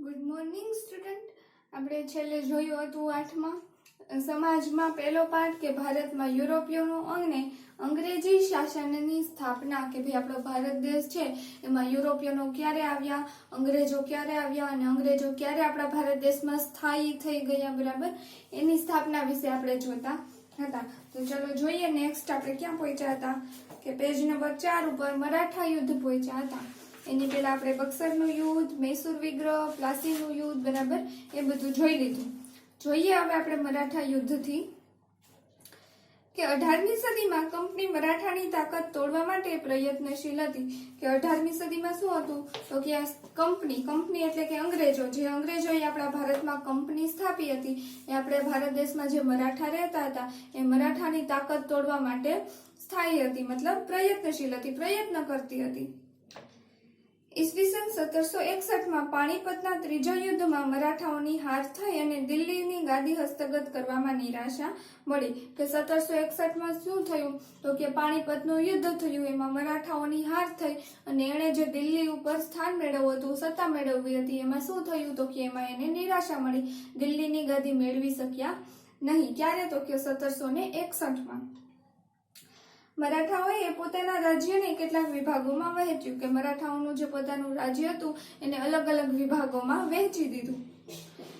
Good morning student. આપણે છેલ્લે જોયું હતું 8મા સમાજમાં પહેલો પાઠ કે ભારતમાં યુરોપિયનો અને અંગ્રેજી શાસનની સ્થાપના, કે ભાઈ આપણો ભારત દેશ છે એમાં યુરોપિયનો ક્યારે આવ્યા, અંગ્રેજો ક્યારે આવ્યા અને અંગ્રેજો ક્યારે આપણા ભારત દેશમાં સ્થાયી થઈ ગયા, બરાબર, એની સ્થાપના વિશે આપણે જોતા હતા. તો ચલો જોઈએ નેક્સ્ટ આપણે ક્યાં પહોંચ્યા હતા, કે પેજ નંબર 4 ઉપર મરાઠા યુદ્ધ પહોંચ્યા હતા. એની પહેલા આપણે બક્સરનું યુદ્ધ, મૈસૂર વિગ્રહ, પ્લાસીનું યુદ્ધ, બરાબર, એ બધું જોઈ લીધું. જોઈએ હવે આપણે મરાઠા યુદ્ધથી કે 18મી સદીમાં કંપની મરાઠાની તાકાત તોડવા માટે પ્રયત્નશીલ હતી. કે 18મી સદીમાં શું હતું, તો કે આ કંપની એટલે કે અંગ્રેજોએ આપણા ભારતમાં કંપની સ્થાપી હતી. એ આપણે ભારત દેશમાં જે મરાઠા રહેતા હતા એ મરાઠાની તાકાત તોડવા માટે સ્થાયી હતી, મતલબ પ્રયત્નશીલ હતી, પ્રયત્ન કરતી હતી. ઈસવીસન 1761માં પાણીપતના ત્રીજા યુદ્ધમાં મરાઠાઓની હાર થઈ અને દિલ્હીની ગાદી હસ્તગત કરવામાં નિરાશા મળી. કે 1761માં શું થયું, તો કે પાણીપતનું યુદ્ધ થયું, એમાં મરાઠાઓની હાર થઈ અને એણે જે દિલ્હી ઉપર સ્થાન મેળવ્યું હતું, સત્તા મેળવવી હતી, એમાં શું થયું, તો કે એમાં એને નિરાશા મળી, દિલ્હીની ગાદી મેળવી શક્યા નહીં. ક્યારે, તો કે 1761માં. મરાઠાઓએ પોતાના રાજ્યને કેટલાક વિભાગોમાં વહેંચ્યું. કે મરાઠાઓનું જે પોતાનું રાજ્ય હતું એને અલગ અલગ વિભાગોમાં વહેંચી દીધું.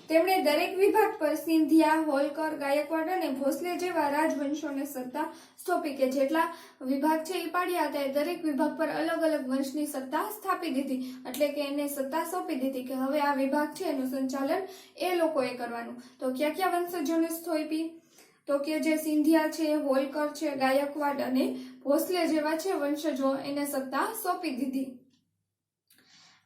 તેમણે દરેક વિભાગ પર સિંધિયા, હોલકર, ગાયકવાડ અને ભોસલે જેવા રાજવંશોને સત્તા સોંપી. કે જેટલા વિભાગ છે એ પાડ્યા હતા એ દરેક વિભાગ પર અલગ અલગ વંશની સત્તા સ્થાપી દીધી, એટલે કે એને સત્તા સોંપી દીધી કે હવે આ વિભાગ છે એનું સંચાલન એ લોકોએ કરવાનું. તો ક્યાં ક્યાં વંશજોને સોંપી, તો કે જે સિંધિયા છે, હોલકર છે, ગાયકવાડ અને ભોસલે જેવા છે વંશજો, એને સત્તા સોંપી દીધી.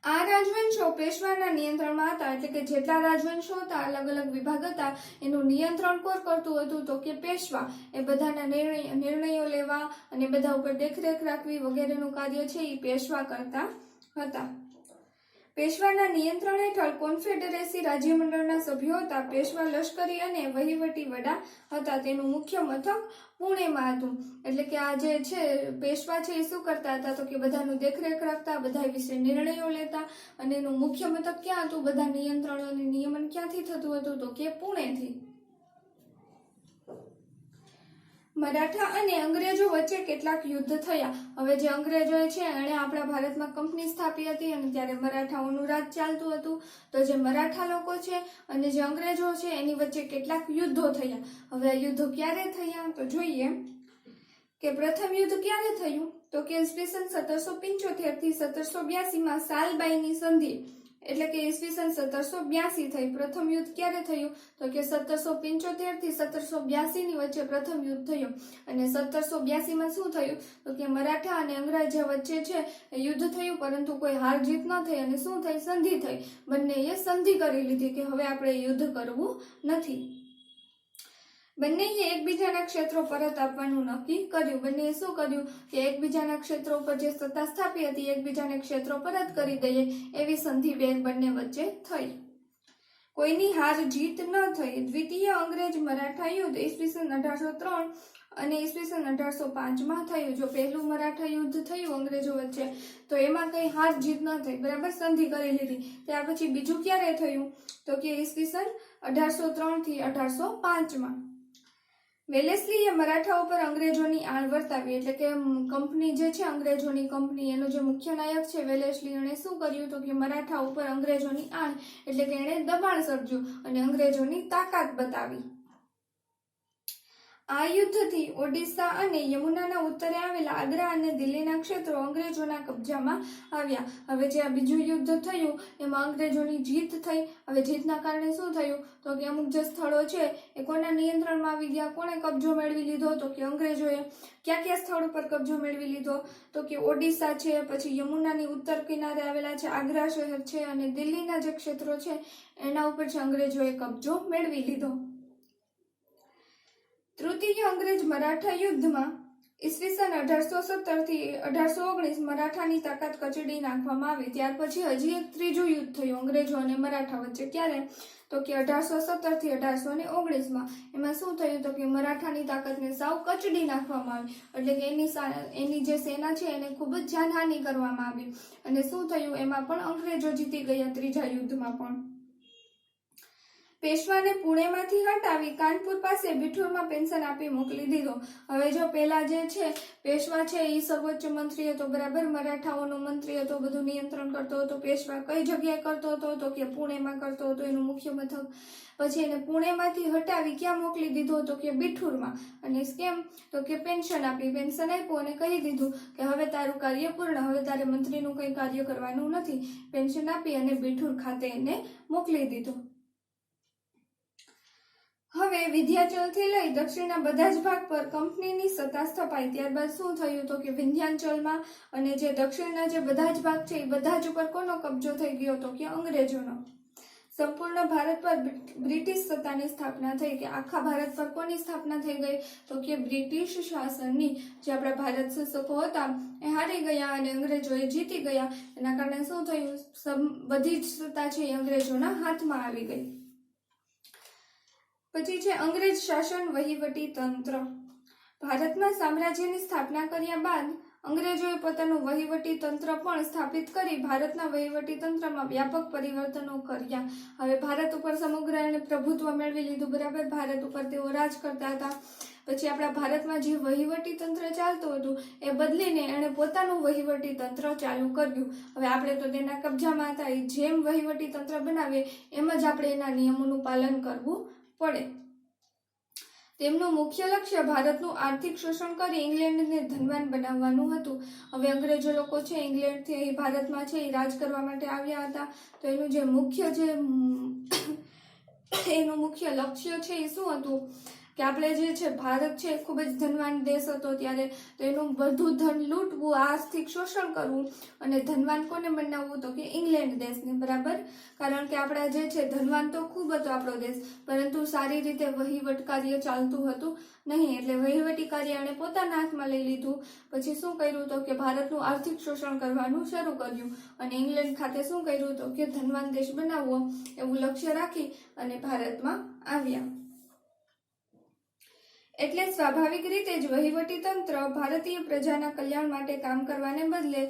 આ રાજવંશો પેશવાના નિયંત્રણમાં હતા, એટલે કે જેટલા રાજવંશો હતા, અલગ અલગ વિભાગ હતા, એનું નિયંત્રણ કોણ કરતું હતું, તો કે પેશવા. એ બધાના નિર્ણયો લેવા અને બધા ઉપર દેખરેખ રાખવી વગેરેનું કાર્ય છે એ પેશવા કરતા હતા. પેશવાના નિયંત્રણ હેઠળ કોન્ફેડરેસી રાજ્યમંડળના સભ્યો હતા. પેશવા લશ્કરી અને વહીવટી વડા હતા. તેનું મુખ્ય મથક પુણેમાં હતું. એટલે કે આ જે છે પેશવા છે એ શું કરતા હતા, તો કે બધાનું દેખરેખ રાખતા, બધા વિશે નિર્ણયો લેતા, અને એનું મુખ્ય મથક ક્યાં હતું, બધા નિયંત્રણ અને નિયમન ક્યાંથી થતું હતું, તો કે પુણેથી. મરાઠા અને અંગ્રેજો વચ્ચે કેટલાક યુદ્ધ થયા. હવે જે અંગ્રેજો છે એણે આપણા ભારતમાં કંપની સ્થાપી હતી અને ત્યારે મરાઠાઓનું રાજ ચાલતું હતું. તો જે મરાઠા લોકો છે અને જે અંગ્રેજો છે એની વચ્ચે કેટલાક યુદ્ધો થયા. હવે આ યુદ્ધો ક્યારે થયા, તો જોઈએ કે પ્રથમ યુદ્ધ ક્યારે થયું, તો કે ઈસવીસન 1775 થી 1782માં સાલબાઈની સંધિ, એટલે કે ઈસવીસન 1782 થઈ. પ્રથમ યુદ્ધ ક્યારે થયું, તો કે 1775 થી 1782 ની વચ્ચે પ્રથમ યુદ્ધ થયું. અને 1782માં શું થયું, તો કે મરાઠા અને અંગ્રેજો વચ્ચે છે યુદ્ધ થયું, પરંતુ કોઈ હાર જીત ન થઈ અને શું થઈ, સંધિ થઈ. બંનેએ સંધિ કરી લીધી કે હવે આપણે યુદ્ધ કરવું નથી. બંનેએ એકબીજાના ક્ષેત્રો પરત આપવાનું નક્કી કર્યું. બંનેએ શું કર્યું, કે એકબીજાના ક્ષેત્રો પર જે સત્તા સ્થાપી હતી એકબીજાને ક્ષેત્રો પરત કરી દઈએ એવી સંધિ બંને વચ્ચે થઈ. કોઈની હાર જીત ન થઈ. દ્વિતીય અંગ્રેજ મરાઠા યુદ્ધ ઈસવીસન 1803 અને ઈસવીસન 1805માં થયું. જો પહેલું મરાઠા યુદ્ધ થયું અંગ્રેજો વચ્ચે તો એમાં કઈ હાર જીત ન થઈ, બરાબર, સંધિ કરી લીધી. ત્યાર પછી બીજું ક્યારે થયું, તો કે ઈસવીસન 1803 થી 1805માં. વેલેસ્લીએ મરાઠાઓ પર અંગ્રેજોની આણ વર્તાવી. એટલે કે કંપની જે છે અંગ્રેજોની કંપની, એનો જે મુખ્ય નાયક છે વેલેસ્લી, એણે શું કર્યું, તો કે મરાઠા ઉપર અંગ્રેજોની આણ એટલે કે એણે દબાણ સર્જ્યું અને અંગ્રેજોની તાકાત બતાવી. આ યુદ્ધથી ઓડિશા અને યમુનાના ઉત્તરે આવેલા આગ્રા અને દિલ્હીના ક્ષેત્રો અંગ્રેજોના કબજામાં આવ્યા. હવે જે આ બીજું યુદ્ધ થયું એમાં અંગ્રેજોની જીત થઈ. હવે જીતના કારણે શું થયું, તો કે અમુક જે સ્થળો છે એ કોના નિયંત્રણમાં આવી ગયા, કોણે કબજો મેળવી લીધો, તો કે અંગ્રેજોએ. ક્યાં ક્યાં સ્થળ ઉપર કબજો મેળવી લીધો, તો કે ઓડિશા છે, પછી યમુનાની ઉત્તર કિનારે આવેલા છે આગ્રા શહેર છે, અને દિલ્હીના જે ક્ષેત્રો છે એના ઉપર છે અંગ્રેજોએ કબજો મેળવી લીધો. તૃતીય અંગ્રેજ મરાઠા યુદ્ધમાં ઈસવીસન 1817 થી 1819 મરાઠાની તાકાત કચડી નાખવામાં આવી. ત્યાર પછી હજી એક ત્રીજું યુદ્ધ થયું અંગ્રેજો અને મરાઠા વચ્ચે. ક્યારે? તો કે 1817 થી 1819 એમાં શું થયું તો કે મરાઠાની તાકાતને સાવ કચડી નાખવામાં આવી. એટલે કે એની જે સેના છે એને ખૂબ જ જાનહાનિ કરવામાં આવી. અને શું થયું? એમાં પણ અંગ્રેજો જીતી ગયા ત્રીજા યુદ્ધમાં પણ. પેશવાને પુણેમાંથી હટાવી કાનપુર પાસે બિઠુરમાં પેન્શન આપી મોકલી દીધો. હવે જો પેલા જે છે પેશવા છે એ સર્વોચ્ચ મંત્રી હતો, બરાબર, મરાઠાઓનો મંત્રી હતો, બધું નિયંત્રણ કરતો હતો. પેશવા કઈ જગ્યાએ કરતો હતો તો કે પુણેમાં કરતો હતો, એનું મુખ્ય મથક. પછી એને પુણેમાંથી હટાવી ક્યાં મોકલી દીધો તો કે બિઠુરમાં. અને કેમ? તો કે પેન્શન આપી. પેન્શન આપ્યું અને કહી દીધું કે હવે તારું કાર્ય પૂર્ણ, હવે તારે મંત્રીનું કંઈ કાર્ય કરવાનું નથી. પેન્શન આપી અને બિઠુર ખાતે એને મોકલી દીધો. હવે વિંધ્યાચલથી લઈ દક્ષિણના બધા જ ભાગ પર કંપનીની સત્તા સ્થપાઈ. ત્યારબાદ શું થયું તો કે વિંધ્યાચલમાં અને જે દક્ષિણના જે બધા જ ભાગ છે એ બધા જ ઉપર કોનો કબજો થઈ ગયો તો કે અંગ્રેજોનો. સંપૂર્ણ ભારત પર બ્રિટિશ સત્તાની સ્થાપના થઈ. કે આખા ભારત પર કોની સ્થાપના થઈ ગઈ તો કે બ્રિટિશ શાસનની. જે આપણા ભારત શાસકો હતા એ હારી ગયા અને અંગ્રેજોએ જીતી ગયા. એના કારણે શું થયું? બધી જ સત્તા છે એ અંગ્રેજોના હાથમાં આવી ગઈ. પછી છે અંગ્રેજ શાસન વહીવટી તંત્ર. ભારતમાં સામ્રાજ્યની સ્થાપના કર્યા બાદ અંગ્રેજોએ પોતાનું વહીવટી તંત્ર પણ સ્થાપિત કરી ભારતના વહીવટી તંત્રમાં વ્યાપક પરિવર્તનો કર્યા. હવે ભારત ઉપર સમગ્ર એને પ્રભુત્વ મેળવી લીધું, બરાબર. ભારત ઉપર તેઓ રાજ કરતા હતા. પછી આપણા ભારતમાં જે વહીવટી તંત્ર ચાલતું હતું એ બદલીને એણે પોતાનું વહીવટી તંત્ર ચાલુ કર્યું. હવે આપણે તો તેના કબજામાં હતા, જેમ વહીવટી તંત્ર બનાવીએ એમ જ આપણે એના નિયમોનું પાલન કરવું પડે. તેમનું મુખ્ય લક્ષ્ય ભારતનું આર્થિક શોષણ કરી ઇંગ્લેન્ડને ધનવાન બનાવવાનું હતું. હવે અંગ્રેજો લોકો છે ઇંગ્લેન્ડથી ભારતમાં છે એ રાજ કરવા માટે આવ્યા હતા. તો એનું જે મુખ્ય લક્ષ્ય છે એ શું હતું કે આપણે જે છે ભારત છે ખૂબ જ ધનવાન દેશ હતો ત્યારે, તો એનું બધું ધન લૂંટવું, આર્થિક શોષણ કરવું અને ધનવાન કોને બનાવવું તો કે ઇંગ્લેન્ડ દેશને, બરાબર. કારણ કે આપણા જે છે ધનવાન તો ખૂબ હતો આપણો દેશ, પરંતુ સારી રીતે વહીવટ કાર્ય ચાલતું હતું નહીં. એટલે વહીવટી કાર્ય એણે પોતાના હાથમાં લઈ લીધું. પછી શું કર્યું તો કે ભારતનું આર્થિક શોષણ કરવાનું શરૂ કર્યું અને ઇંગ્લેન્ડ ખાતે શું કર્યું તો કે ધનવાન દેશ બનાવવો એવું લક્ષ્ય રાખી અને ભારતમાં આવ્યા. એટલે સ્વાભાવિક રીતે જ વહીવટી તંત્ર ભારતીય પ્રજાના કલ્યાણ માટે કામ કરવાને બદલે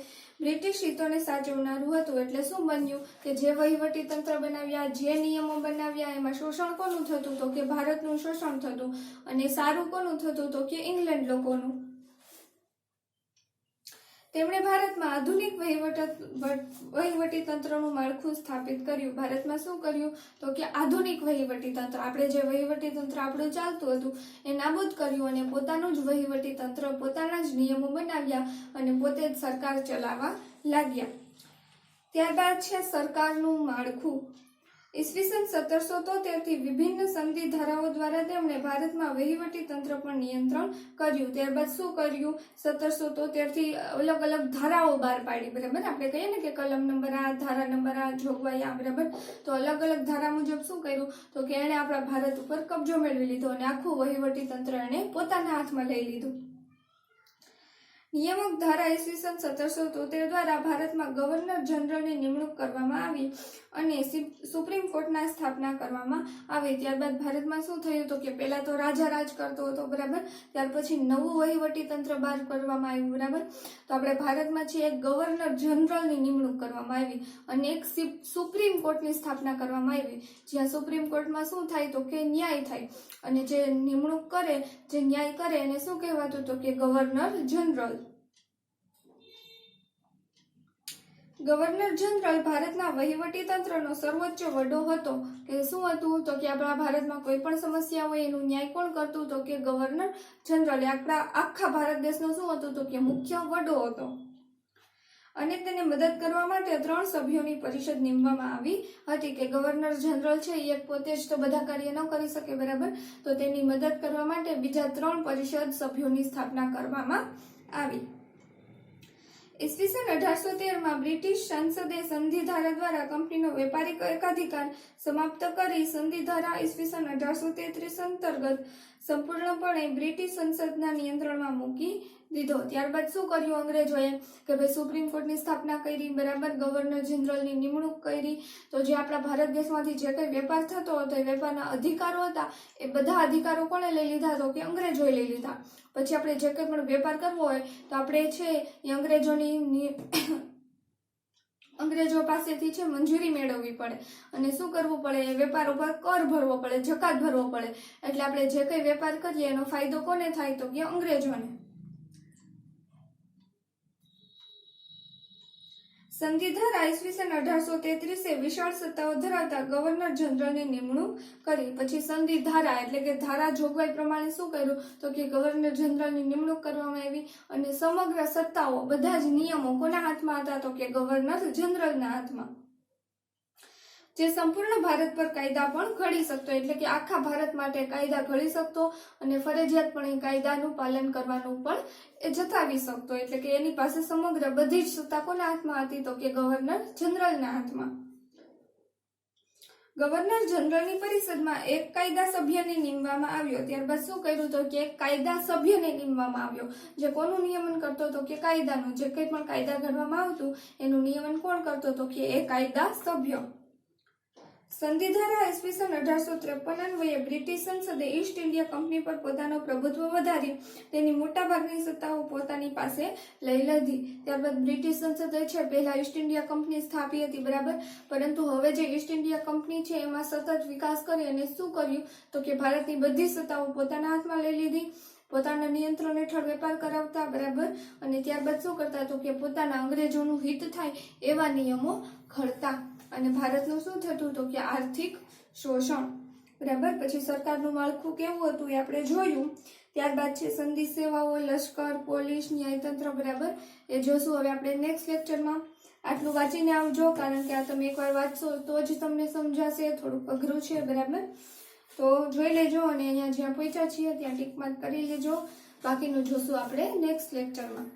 બ્રિટિશ હિતોને સાચવનારું હતું. એટલે શું બન્યું કે જે વહીવટી તંત્ર બનાવ્યા, જે નિયમો બનાવ્યા, એમાં શોષણ કોનું થતું તો કે ભારતનું શોષણ થતું અને સારું કોનું થતું તો કે ઇંગ્લેન્ડ લોકોનું. તેમણે ભારતમાં આધુનિક વહીવટી તંત્રનું માળખું સ્થાપિત કર્યું. ભારતમાં શું કર્યું તો કે આધુનિક વહીવટી તંત્ર, આપણે જે વહીવટી તંત્ર આપણું ચાલતું હતું એ નાબૂદ કર્યું અને પોતાનું જ વહીવટી તંત્ર, પોતાના જ નિયમો બનાવ્યા અને પોતે જ સરકાર ચલાવવા લાગ્યા. ત્યારબાદ છે સરકારનું માળખું. ઈસવીસન 1773 થી વિભિન્ન સંધિ ધારાઓ દ્વારા તેમણે ભારતમાં વહીવટી તંત્ર પર નિયંત્રણ કર્યું. ત્યારબાદ શું કર્યું? 1773 થી અલગ અલગ ધારાઓ બહાર પાડી, બરાબર. આપણે કહીએ ને કે કલમ નંબર આ, ધારા નંબર આ, જોગવાઈ આ, બરાબર. તો અલગ અલગ ધારા મુજબ શું કર્યું તો કે એણે આપણા ભારત ઉપર કબજો મેળવી લીધો અને આખું વહીવટી તંત્ર એણે પોતાના હાથમાં લઈ લીધું. નિયામક ધારા ઈસવીસન 1773 દ્વારા ભારતમાં ગવર્નર જનરલની નિમણૂક કરવામાં આવી અને સુપ્રીમ કોર્ટના સ્થાપના કરવામાં આવી. ત્યારબાદ ભારતમાં શું થયું તો કે પહેલા તો રાજા રાજ કરતો હતો, બરાબર. ત્યાર પછી નવું વહીવટી તંત્ર બહાર કરવામાં આવ્યું, બરાબર. તો આપણે ભારતમાં છે એક ગવર્નર જનરલની નિમણૂક કરવામાં આવી અને એક સુપ્રીમ કોર્ટની સ્થાપના કરવામાં આવી. જ્યાં સુપ્રીમ કોર્ટમાં શું થાય તો કે ન્યાય થાય અને જે નિમણૂક કરે, જે ન્યાય કરે એને શું કહેવાતું તો કે ગવર્નર જનરલ. ગવર્નર જનરલ ભારતના વહીવટી તંત્રનો સર્વોચ્ચ વડો હતો. કે શું હતું તો કે આપણા ભારતમાં કોઈ પણ સમસ્યા હોય એનું ન્યાય કોણ કરતું તો કે ગવર્નર જનરલ. આપણા આખા ભારત દેશનો શું હતું તો કે મુખ્ય વડો હતો. અને તેને મદદ કરવા માટે 3 સભ્યોની પરિષદ નીમવામાં આવી હતી. કે ગવર્નર જનરલ છે એ પોતે જ તો બધા કાર્ય ન કરી શકે, બરાબર. તો તેની મદદ કરવા માટે બીજા 3 પરિષદ સભ્યોની સ્થાપના કરવામાં આવી. ઈસવીસન 1813 બ્રિટિશ સંસદે સંધિ ધારા દ્વારા કંપનીનો વેપારી એકાધિકાર સમાપ્ત કરી સંધિ ધારા ઈસવીસન 1833 અંતર્ગત સંપૂર્ણપણે બ્રિટિશ સંસદના નિયંત્રણમાં મૂકી દીધો. ત્યારબાદ શું કર્યું અંગ્રેજોએ કે ભાઈ સુપ્રીમ કોર્ટની સ્થાપના કરી, બરાબર, ગવર્નર જનરલની નિમણૂક કરી. તો જે આપણા ભારત દેશમાંથી જે કંઈ વેપાર થતો હતો એ વેપારના અધિકારો હતા એ બધા અધિકારો કોણે લઈ લીધા? તો કે અંગ્રેજોએ લઈ લીધા. પછી આપણે જે કંઈ પણ વેપાર કરવો હોય તો આપણે છે એ અંગ્રેજો પાસેથી છે મંજૂરી મેળવવી પડે અને શું કરવું પડે? એ વેપાર ઉપર કર ભરવો પડે, જકાત ભરવો પડે. એટલે આપણે જે કંઈ વેપાર કરીએ એનો ફાયદો કોને થાય? તો કે અંગ્રેજોને. સંધિધારા ઈસવીસન 1833 વિશાળ સત્તાઓ ધરાવતા ગવર્નર જનરલની નિમણૂક કરી. પછી સંધિધારા એટલે કે ધારા જોગવાઈ પ્રમાણે શું કર્યું? તો કે ગવર્નર જનરલની નિમણૂક કરવામાં આવી અને સમગ્ર સત્તાઓ, બધા જ નિયમો કોના હાથમાં હતા? તો કે ગવર્નર જનરલના હાથમાં. જે સંપૂર્ણ ભારત પર કાયદા પણ ઘડી શકતો, એટલે કે આખા ભારત માટે કાયદા ઘડી શકતો અને ફરજિયાતપણે કાયદાનું પાલન કરવાનું પણ એ જતાવી શકતો. એટલે કે એની પાસે સમગ્ર બધી જ સત્તા કોના હાથમાં હતી? તો કે ગવર્નર જનરલના હાથમાં. ગવર્નર જનરલની પરિષદમાં એક કાયદા સભ્યને નીમવામાં આવ્યો. ત્યારબાદ શું કર્યું? તો કે એક કાયદા સભ્યને નીમવામાં આવ્યો, જે કોનું નિયમન કરતો? તો કે કાયદાનું. જે કંઈ પણ કાયદા ઘડવામાં આવતું એનું નિયમન કોણ કરતો? તો કે એ કાયદા સભ્ય. સંધિધારા ઈસવીસન 1853 અન્વયે બ્રિટિશ સંસદે ઈસ્ટ ઇન્ડિયા કંપની પર પોતાનું પ્રભુત્વ વધારી તેની મોટાભાગની સત્તાઓ પોતાની પાસે લઈ લીધી. ત્યારબાદ બ્રિટિશ સંસદે છે પહેલા ઈસ્ટ ઇન્ડિયા કંપની સ્થાપી હતી, બરાબર, પરંતુ હવે જે ઈસ્ટ ઇન્ડિયા કંપની છે એમાં સતત વિકાસ કરી અને શું કર્યું? તો કે ભારતની બધી સત્તાઓ પોતાના હાથમાં લઈ લીધી, પોતાના નિયંત્રણ હેઠળ વેપાર કરાવતા, બરાબર, અને ત્યારબાદ શું કરતા? તો કે પોતાના અંગ્રેજોનું હિત થાય એવા નિયમો ઘડતા. અને ભારતનું શું થતું? તો કે આર્થિક શોષણ, બરાબર. પછી સરકારનું માળખું કેવું હતું એ આપણે જોયું. ત્યારબાદ છે સંધિ સેવાઓ, લશ્કર, પોલીસ, ન્યાયતંત્ર, બરાબર, એ જોશું હવે આપણે નેક્સ્ટ લેક્ચરમાં. આટલું વાંચીને આવજો, કારણ કે આ તમે એકવાર વાંચશો તો જ તમને સમજાશે. થોડુંક અઘરું છે, બરાબર, તો જોઈ લેજો અને અહીંયા જ્યાં પહોંચ્યા છીએ ત્યાં ટીક માર્ક કરી લેજો. બાકીનું જોશું આપણે નેક્સ્ટ લેક્ચરમાં.